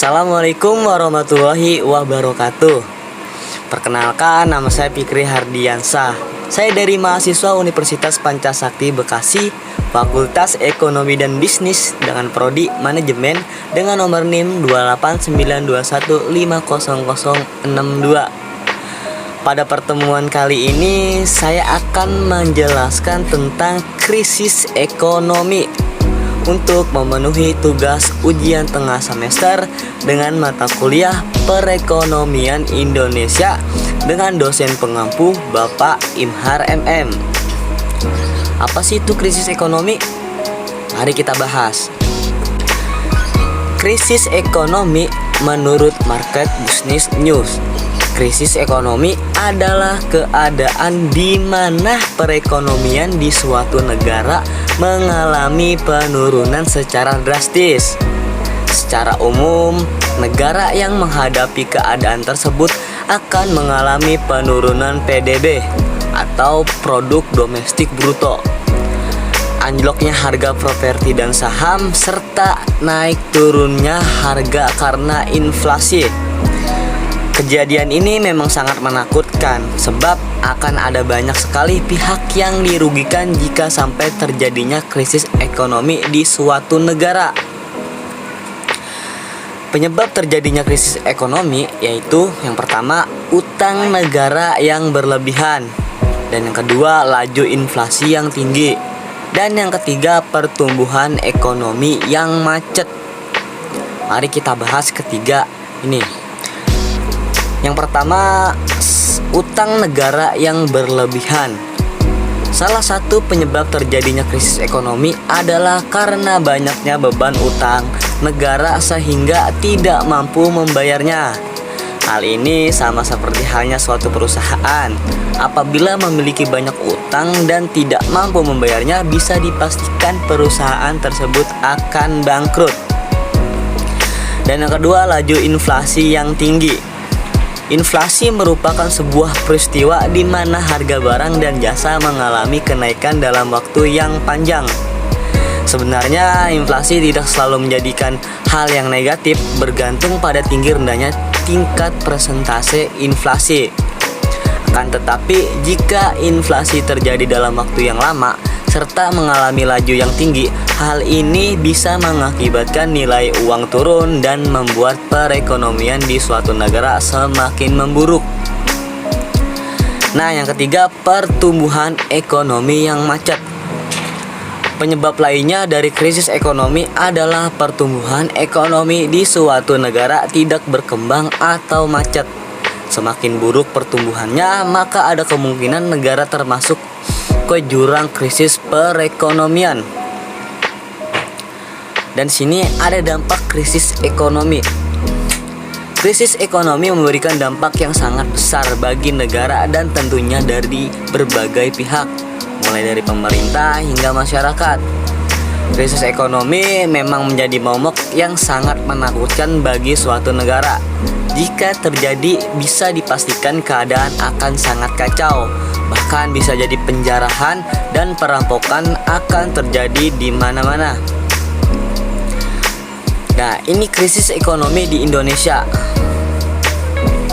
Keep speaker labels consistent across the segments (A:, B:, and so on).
A: Assalamualaikum warahmatullahi wabarakatuh. Perkenalkan, nama saya Fikri Hardiansah. Saya dari mahasiswa Universitas Pancasakti Bekasi, Fakultas Ekonomi dan Bisnis dengan prodi Manajemen dengan nomor NIM 28921500062. Pada pertemuan kali ini saya akan menjelaskan tentang krisis ekonomi untuk memenuhi tugas ujian tengah semester dengan mata kuliah Perekonomian Indonesia dengan dosen pengampu Bapak Imhar MM. Apa sih itu krisis ekonomi? Mari kita bahas. Krisis ekonomi menurut Market Business News. Krisis ekonomi adalah keadaan di mana perekonomian di suatu negara mengalami penurunan secara drastis. Secara umum, negara yang menghadapi keadaan tersebut akan mengalami penurunan PDB atau produk domestik bruto, anjloknya harga properti dan saham, serta naik turunnya harga karena inflasi. Kejadian ini memang sangat menakutkan sebab akan ada banyak sekali pihak yang dirugikan jika sampai terjadinya krisis ekonomi di suatu negara. Penyebab terjadinya krisis ekonomi yaitu yang pertama, utang negara yang berlebihan, dan yang kedua, laju inflasi yang tinggi, dan yang ketiga, pertumbuhan ekonomi yang macet. Mari kita bahas ketiga ini. Yang pertama, utang negara yang berlebihan. Salah satu penyebab terjadinya krisis ekonomi adalah karena banyaknya beban utang negara sehingga tidak mampu membayarnya. Hal ini sama seperti halnya suatu perusahaan. Apabila memiliki banyak utang dan tidak mampu membayarnya, bisa dipastikan perusahaan tersebut akan bangkrut. Dan yang kedua, laju inflasi yang tinggi. Inflasi merupakan sebuah peristiwa di mana harga barang dan jasa mengalami kenaikan dalam waktu yang panjang. Sebenarnya inflasi tidak selalu menjadikan hal yang negatif, bergantung pada tinggi rendahnya tingkat persentase inflasi. Akan tetapi, jika inflasi terjadi dalam waktu yang lama serta mengalami laju yang tinggi, hal ini bisa mengakibatkan nilai uang turun dan membuat perekonomian di suatu negara semakin memburuk. Nah, yang ketiga, pertumbuhan ekonomi yang macet. Penyebab lainnya dari krisis ekonomi adalah pertumbuhan ekonomi di suatu negara tidak berkembang atau macet. Semakin buruk pertumbuhannya, maka ada kemungkinan negara termasuk ke jurang krisis perekonomian. Dan sini ada dampak krisis ekonomi. Krisis ekonomi memberikan dampak yang sangat besar bagi negara dan tentunya dari berbagai pihak, mulai dari pemerintah hingga masyarakat. Krisis ekonomi memang menjadi momok yang sangat menakutkan bagi suatu negara. Jika terjadi, bisa dipastikan keadaan akan sangat kacau. Bahkan bisa jadi penjarahan dan perampokan akan terjadi di mana-mana. Nah, ini krisis ekonomi di Indonesia.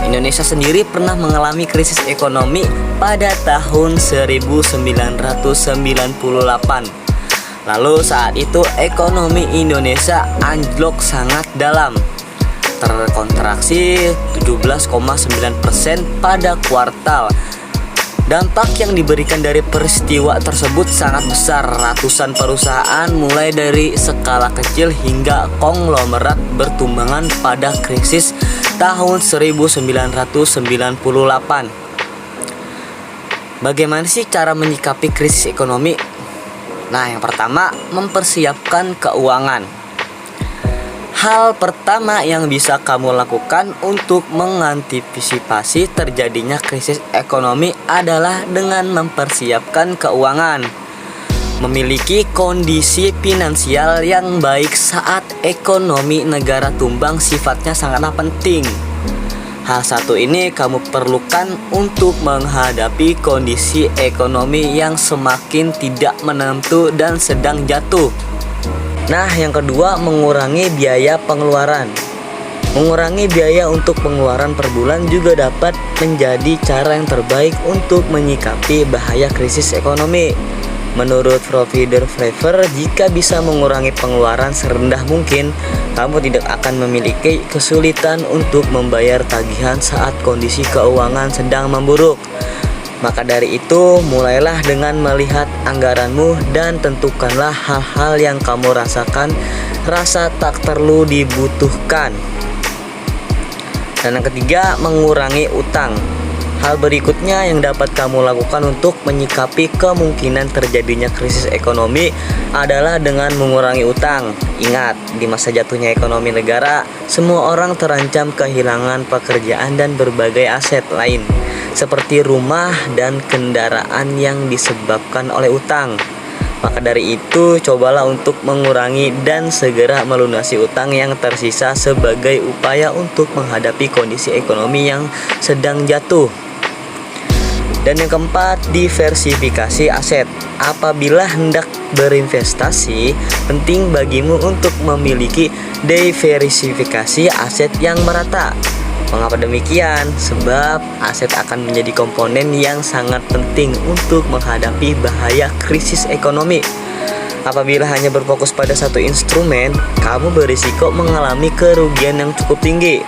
A: Indonesia sendiri pernah mengalami krisis ekonomi pada tahun 1998. Lalu saat itu ekonomi Indonesia anjlok sangat dalam, terkontraksi 17,9% pada kuartal. Dampak yang diberikan dari peristiwa tersebut sangat besar. Ratusan perusahaan mulai dari skala kecil hingga konglomerat bertumbangan pada krisis tahun 1998. Bagaimana sih cara menyikapi krisis ekonomi? Nah, yang pertama, mempersiapkan keuangan. Hal pertama yang bisa kamu lakukan untuk mengantisipasi terjadinya krisis ekonomi adalah dengan mempersiapkan keuangan. Memiliki kondisi finansial yang baik saat ekonomi negara tumbang sifatnya sangatlah penting. Hal satu ini kamu perlukan untuk menghadapi kondisi ekonomi yang semakin tidak menentu dan sedang jatuh. Nah, yang kedua, mengurangi biaya pengeluaran. Mengurangi biaya untuk pengeluaran per bulan juga dapat menjadi cara yang terbaik untuk menyikapi bahaya krisis ekonomi. Menurut provider Fiverr, jika bisa mengurangi pengeluaran serendah mungkin, kamu tidak akan memiliki kesulitan untuk membayar tagihan saat kondisi keuangan sedang memburuk. Maka dari itu, mulailah dengan melihat anggaranmu dan tentukanlah hal-hal yang kamu rasakan rasa tak perlu dibutuhkan. Dan yang ketiga, mengurangi utang. Hal berikutnya yang dapat kamu lakukan untuk menyikapi kemungkinan terjadinya krisis ekonomi adalah dengan mengurangi utang. Ingat, di masa jatuhnya ekonomi negara, semua orang terancam kehilangan pekerjaan dan berbagai aset lain, seperti rumah dan kendaraan yang disebabkan oleh utang. Maka dari itu, cobalah untuk mengurangi dan segera melunasi utang yang tersisa sebagai upaya untuk menghadapi kondisi ekonomi yang sedang jatuh. Dan yang keempat, diversifikasi aset. Apabila hendak berinvestasi, penting bagimu untuk memiliki diversifikasi aset yang merata. Mengapa demikian? Sebab aset akan menjadi komponen yang sangat penting untuk menghadapi bahaya krisis ekonomi. Apabila hanya berfokus pada satu instrumen, kamu berisiko mengalami kerugian yang cukup tinggi.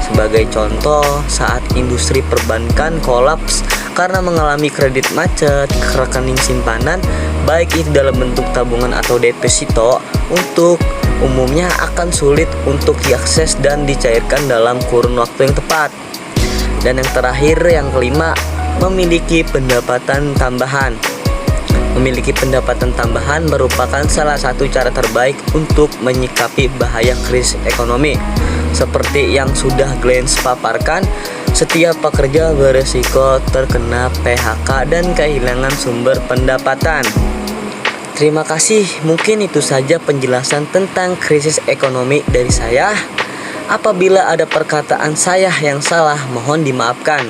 A: Sebagai contoh, saat industri perbankan kolaps karena mengalami kredit macet, rekening simpanan, baik itu dalam bentuk tabungan atau deposito, untuk umumnya akan sulit untuk diakses dan dicairkan dalam kurun waktu yang tepat. Dan yang terakhir, yang kelima, memiliki pendapatan tambahan. Memiliki pendapatan tambahan merupakan salah satu cara terbaik untuk menyikapi bahaya krisis ekonomi. Seperti yang sudah Glenn paparkan, setiap pekerja beresiko terkena PHK dan kehilangan sumber pendapatan. Terima kasih, mungkin itu saja penjelasan tentang krisis ekonomi dari saya. Apabila ada perkataan saya yang salah, mohon dimaafkan.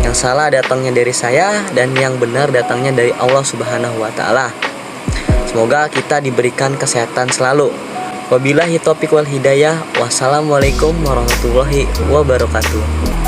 A: Yang salah datangnya dari saya dan yang benar datangnya dari Allah Subhanahu wa Ta'ala. Semoga kita diberikan kesehatan selalu. Wabillahi taufiq wal hidayah. Wassalamualaikum warahmatullahi wabarakatuh.